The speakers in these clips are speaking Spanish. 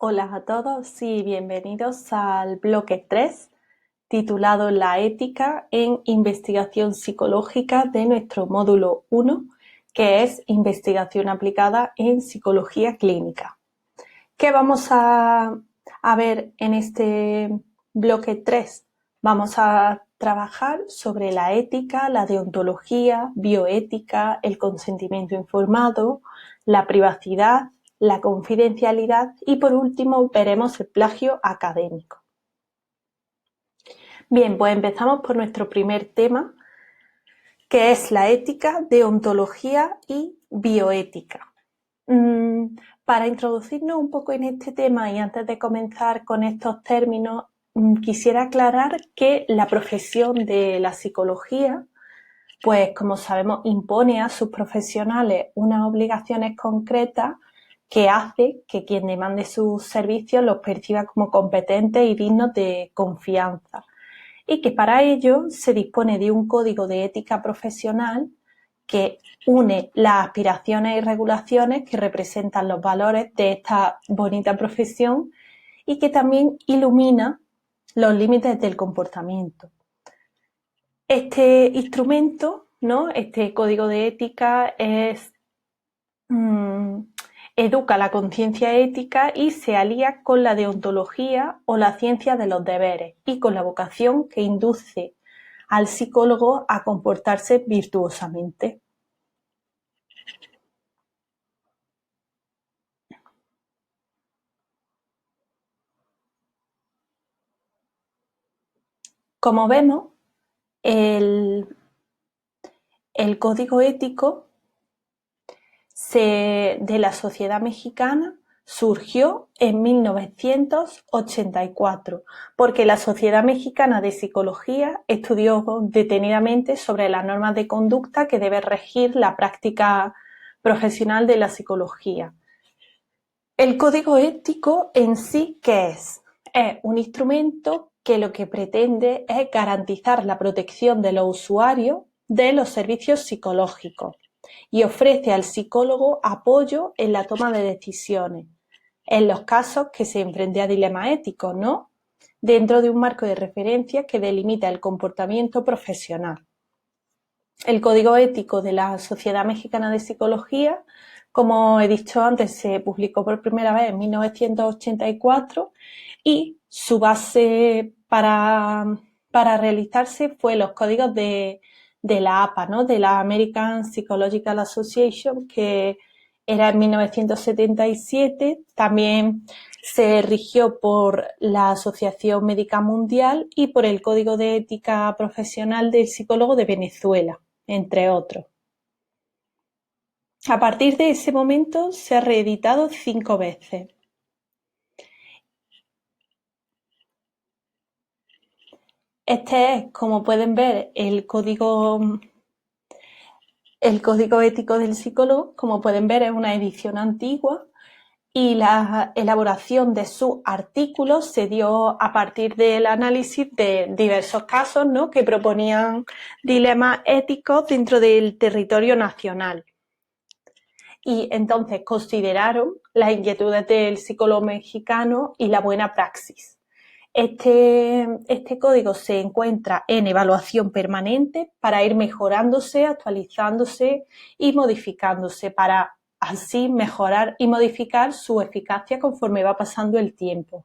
Hola a todos y bienvenidos al bloque 3, titulado La ética en investigación psicológica de nuestro módulo 1, que es investigación aplicada en psicología clínica. ¿Qué vamos a ver en este bloque 3? Vamos a trabajar sobre la ética, la deontología, bioética, el consentimiento informado, la privacidad, la confidencialidad y por último veremos el plagio académico. Bien, pues empezamos por nuestro primer tema, que es la ética, deontología y bioética. Para introducirnos un poco en este tema y antes de comenzar con estos términos, quisiera aclarar que la profesión de la psicología, pues como sabemos, impone a sus profesionales unas obligaciones concretas que hace que quien demande sus servicios los perciba como competentes y dignos de confianza. Y que para ello se dispone de un código de ética profesional que une las aspiraciones y regulaciones que representan los valores de esta bonita profesión y que también ilumina los límites del comportamiento. Este instrumento, ¿no? Este código de ética educa la conciencia ética y se alía con la deontología o la ciencia de los deberes y con la vocación que induce al psicólogo a comportarse virtuosamente. Como vemos, el código ético de la sociedad mexicana surgió en 1984, porque la Sociedad Mexicana de Psicología estudió detenidamente sobre las normas de conducta que debe regir la práctica profesional de la psicología. El código ético en sí, ¿qué es? Es un instrumento que lo que pretende es garantizar la protección de los usuarios de los servicios psicológicos y ofrece al psicólogo apoyo en la toma de decisiones, en los casos que se enfrente a dilemas éticos, ¿no? Dentro de un marco de referencia que delimita el comportamiento profesional. El Código Ético de la Sociedad Mexicana de Psicología, como he dicho antes, se publicó por primera vez en 1984 y su base para realizarse fue los códigos de la APA, ¿no? De la American Psychological Association, que era en 1977. También se rigió por la Asociación Médica Mundial y por el Código de Ética Profesional del Psicólogo de Venezuela, entre otros. A partir de ese momento se ha reeditado 5 veces. Este es, como pueden ver, el código ético del psicólogo. Como pueden ver, es una edición antigua y la elaboración de sus artículos se dio a partir del análisis de diversos casos, ¿no? Que proponían dilemas éticos dentro del territorio nacional. Y entonces consideraron las inquietudes del psicólogo mexicano y la buena praxis. Este código se encuentra en evaluación permanente para ir mejorándose, actualizándose y modificándose para así mejorar y modificar su eficacia conforme va pasando el tiempo.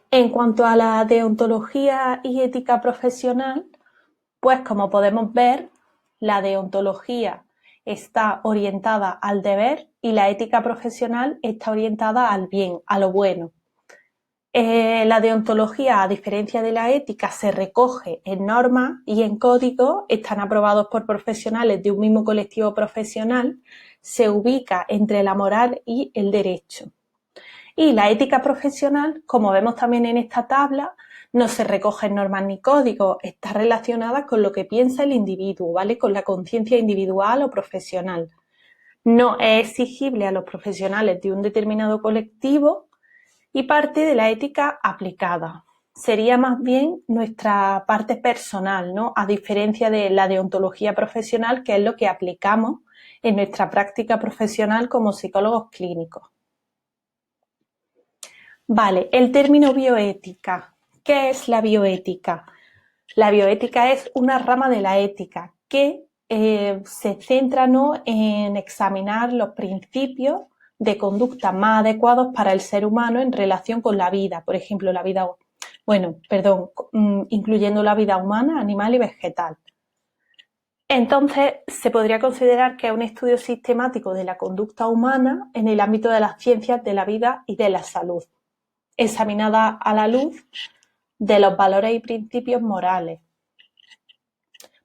En cuanto a la deontología y ética profesional, pues como podemos ver, la deontología está orientada al deber y la ética profesional está orientada al bien, a lo bueno. La deontología, a diferencia de la ética, se recoge en normas y en códigos, están aprobados por profesionales de un mismo colectivo profesional, se ubica entre la moral y el derecho. Y la ética profesional, como vemos también en esta tabla, no se recoge en normas ni códigos, está relacionada con lo que piensa el individuo, ¿vale? Con la conciencia individual o profesional. No es exigible a los profesionales de un determinado colectivo y parte de la ética aplicada. Sería más bien nuestra parte personal, ¿no? A diferencia de la deontología profesional, que es lo que aplicamos en nuestra práctica profesional como psicólogos clínicos. Vale, el término bioética. ¿Qué es la bioética? La bioética es una rama de la ética que se centra, ¿no?, en examinar los principios de conducta más adecuados para el ser humano en relación con la vida, por ejemplo, incluyendo la vida humana, animal y vegetal. Entonces, se podría considerar que es un estudio sistemático de la conducta humana en el ámbito de las ciencias de la vida y de la salud, examinada a la luz de los valores y principios morales.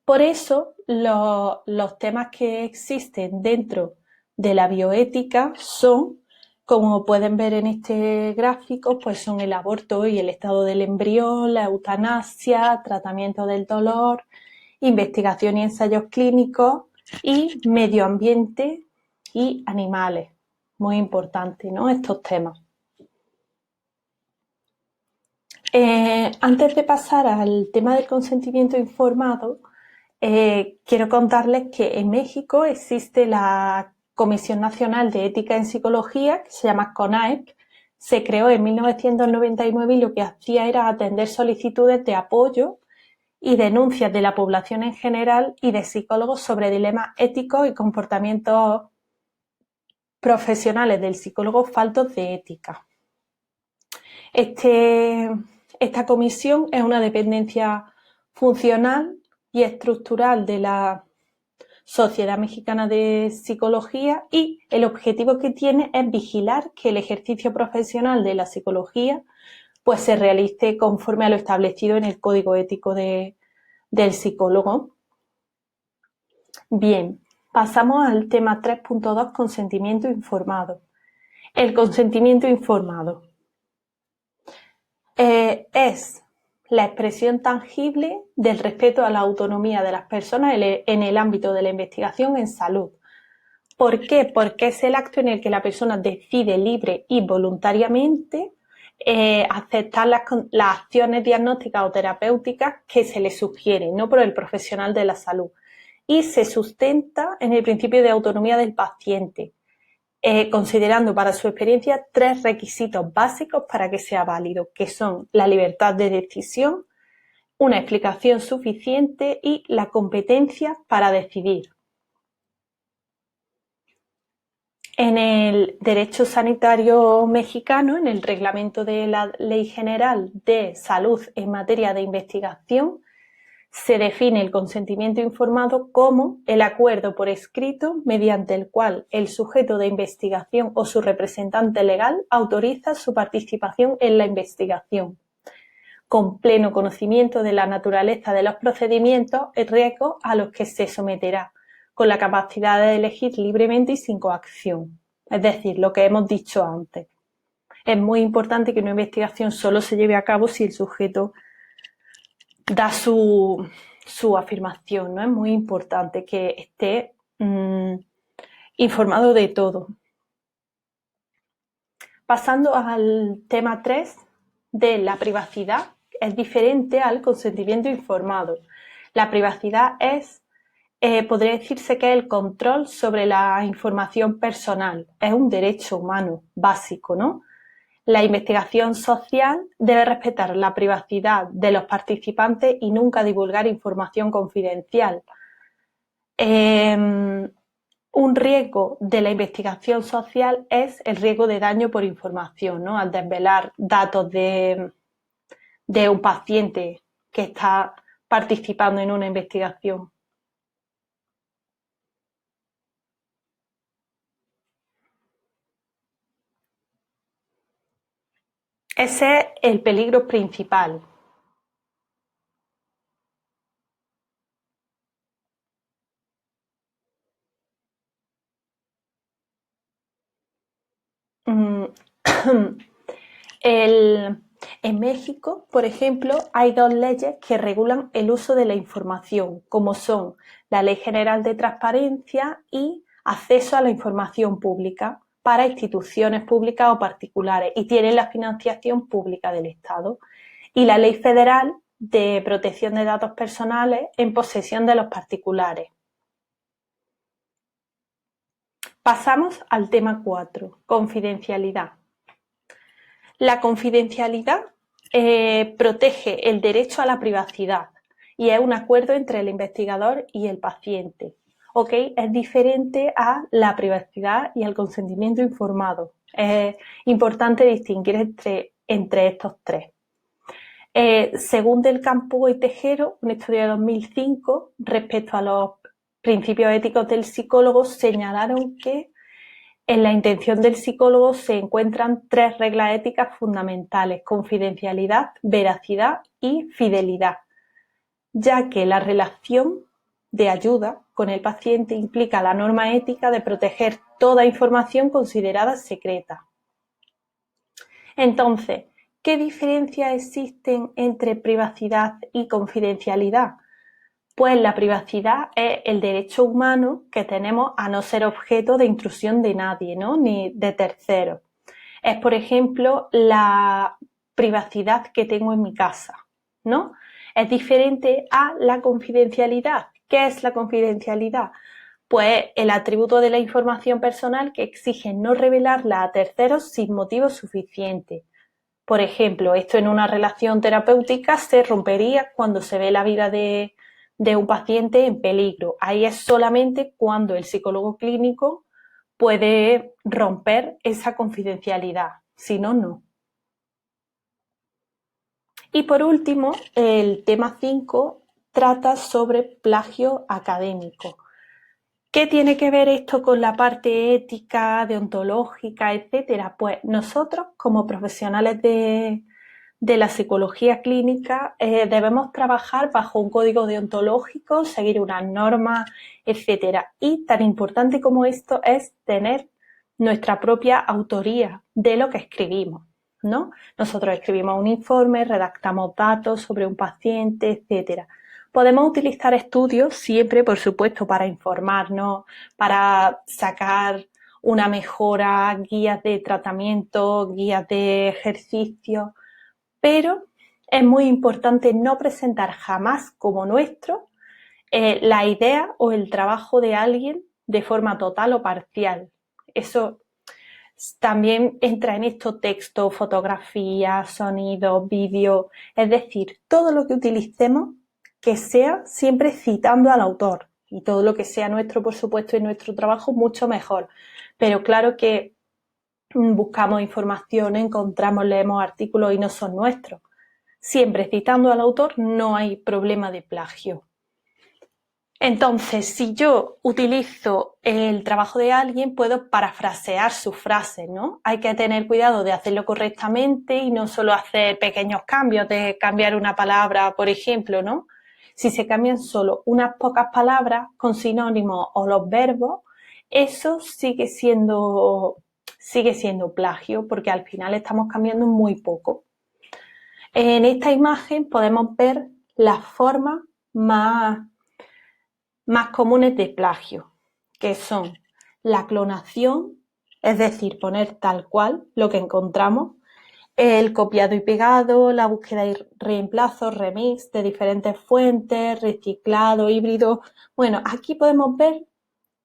Por eso, los temas que existen dentro de la bioética son, como pueden ver en este gráfico, pues son el aborto y el estado del embrión, la eutanasia, tratamiento del dolor, investigación y ensayos clínicos y medio ambiente y animales. Muy importante, ¿no?, estos temas. Antes de pasar al tema del consentimiento informado, quiero contarles que en México existe la Comisión Nacional de Ética en Psicología, que se llama CONAEP. Se creó en 1999 y lo que hacía era atender solicitudes de apoyo y denuncias de la población en general y de psicólogos sobre dilemas éticos y comportamientos profesionales del psicólogo faltos de ética. Esta comisión es una dependencia funcional y estructural de la Sociedad Mexicana de Psicología y el objetivo que tiene es vigilar que el ejercicio profesional de la psicología pues se realice conforme a lo establecido en el Código Ético del psicólogo. Bien, pasamos al tema 3.2, consentimiento informado. El consentimiento informado es la expresión tangible del respeto a la autonomía de las personas en el ámbito de la investigación en salud. ¿Por qué? Porque es el acto en el que la persona decide libre y voluntariamente aceptar las acciones diagnósticas o terapéuticas que se le sugieren, no por el profesional de la salud. Y se sustenta en el principio de autonomía del paciente, considerando para su experiencia 3 requisitos básicos para que sea válido, que son la libertad de decisión, una explicación suficiente y la competencia para decidir. En el derecho sanitario mexicano, en el reglamento de la Ley General de Salud en materia de investigación, se define el consentimiento informado como el acuerdo por escrito mediante el cual el sujeto de investigación o su representante legal autoriza su participación en la investigación, con pleno conocimiento de la naturaleza de los procedimientos y riesgos a los que se someterá, con la capacidad de elegir libremente y sin coacción. Es decir, lo que hemos dicho antes. Es muy importante que una investigación solo se lleve a cabo si el sujeto da su afirmación, ¿no? Es muy importante que esté informado de todo. Pasando al tema 3 de la privacidad, es diferente al consentimiento informado. La privacidad podría decirse que es el control sobre la información personal. Es un derecho humano básico, ¿no? La investigación social debe respetar la privacidad de los participantes y nunca divulgar información confidencial. Un riesgo de la investigación social es el riesgo de daño por información, ¿no? Al desvelar datos de un paciente que está participando en una investigación. Ese es el peligro principal. En México, por ejemplo, hay 2 leyes que regulan el uso de la información, como son la Ley General de Transparencia y Acceso a la Información Pública para instituciones públicas o particulares y tienen la financiación pública del Estado. Y la Ley Federal de Protección de Datos Personales en posesión de los particulares. Pasamos al tema 4, confidencialidad. La confidencialidad protege el derecho a la privacidad y es un acuerdo entre el investigador y el paciente. ¿Ok? Es diferente a la privacidad y el consentimiento informado. Es importante distinguir entre estos tres. Según Del Campo y Tejero, un estudio de 2005, respecto a los principios éticos del psicólogo, señalaron que en la intención del psicólogo se encuentran tres reglas éticas fundamentales: confidencialidad, veracidad y fidelidad, ya que la relación de ayuda con el paciente implica la norma ética de proteger toda información considerada secreta. Entonces, ¿qué diferencias existen entre privacidad y confidencialidad? Pues la privacidad es el derecho humano que tenemos a no ser objeto de intrusión de nadie, ¿no? Ni de terceros. Es, por ejemplo, la privacidad que tengo en mi casa, ¿no? Es diferente a la confidencialidad. ¿Qué es la confidencialidad? Pues el atributo de la información personal que exige no revelarla a terceros sin motivo suficiente. Por ejemplo, esto en una relación terapéutica se rompería cuando se ve la vida de un paciente en peligro. Ahí es solamente cuando el psicólogo clínico puede romper esa confidencialidad, si no, no. Y por último, el tema 5 trata sobre plagio académico. ¿Qué tiene que ver esto con la parte ética, deontológica, etcétera? Pues nosotros, como profesionales de la psicología clínica, debemos trabajar bajo un código deontológico, seguir unas normas, etcétera. Y tan importante como esto es tener nuestra propia autoría de lo que escribimos, ¿no? Nosotros escribimos un informe, redactamos datos sobre un paciente, etcétera. Podemos utilizar estudios siempre, por supuesto, para informarnos, para sacar una mejora, guías de tratamiento, guías de ejercicio, pero es muy importante no presentar jamás como nuestro la idea o el trabajo de alguien de forma total o parcial. Eso también entra en esto: texto, fotografía, sonido, vídeo, es decir, todo lo que utilicemos que sea siempre citando al autor, y todo lo que sea nuestro, por supuesto, y nuestro trabajo, mucho mejor. Pero claro que buscamos información, encontramos, leemos artículos y no son nuestros. Siempre citando al autor, no hay problema de plagio. Entonces, si yo utilizo el trabajo de alguien, puedo parafrasear su frase, ¿no? Hay que tener cuidado de hacerlo correctamente y no solo hacer pequeños cambios, de cambiar una palabra, por ejemplo, ¿no? Si se cambian solo unas pocas palabras con sinónimos o los verbos, eso sigue siendo plagio, porque al final estamos cambiando muy poco. En esta imagen podemos ver las formas más comunes de plagio, que son la clonación, es decir, poner tal cual lo que encontramos, el copiado y pegado, la búsqueda y reemplazo, remix de diferentes fuentes, reciclado, híbrido. Bueno, aquí podemos ver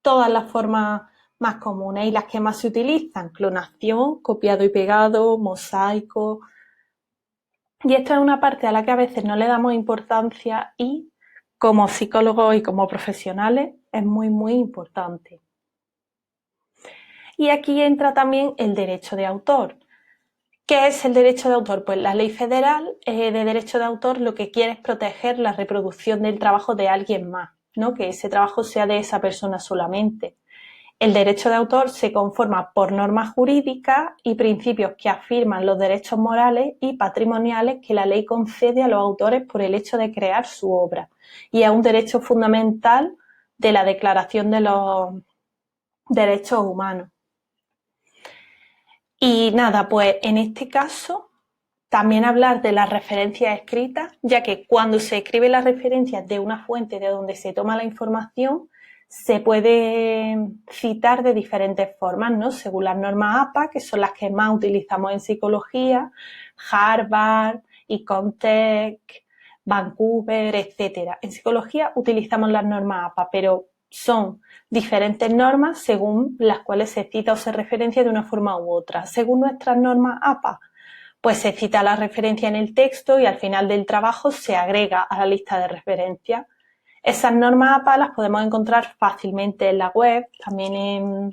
todas las formas más comunes y las que más se utilizan: clonación, copiado y pegado, mosaico. Y esta es una parte a la que a veces no le damos importancia y, como psicólogos y como profesionales, es muy, muy importante. Y aquí entra también el derecho de autor. ¿Qué es el derecho de autor? Pues la Ley Federal de Derecho de Autor lo que quiere es proteger la reproducción del trabajo de alguien más, ¿no? Que ese trabajo sea de esa persona solamente. El derecho de autor se conforma por normas jurídicas y principios que afirman los derechos morales y patrimoniales que la ley concede a los autores por el hecho de crear su obra, y es un derecho fundamental de la Declaración de los Derechos Humanos. Y nada, pues en este caso también hablar de las referencias escritas, ya que cuando se escribe las referencias de una fuente de donde se toma la información, se puede citar de diferentes formas, ¿no? Según las normas APA, que son las que más utilizamos en psicología, Harvard, Econtech, Vancouver, etcétera. En psicología utilizamos las normas APA, pero son diferentes normas según las cuales se cita o se referencia de una forma u otra. Según nuestras normas APA, pues se cita la referencia en el texto y al final del trabajo se agrega a la lista de referencias. Esas normas APA las podemos encontrar fácilmente en la web, también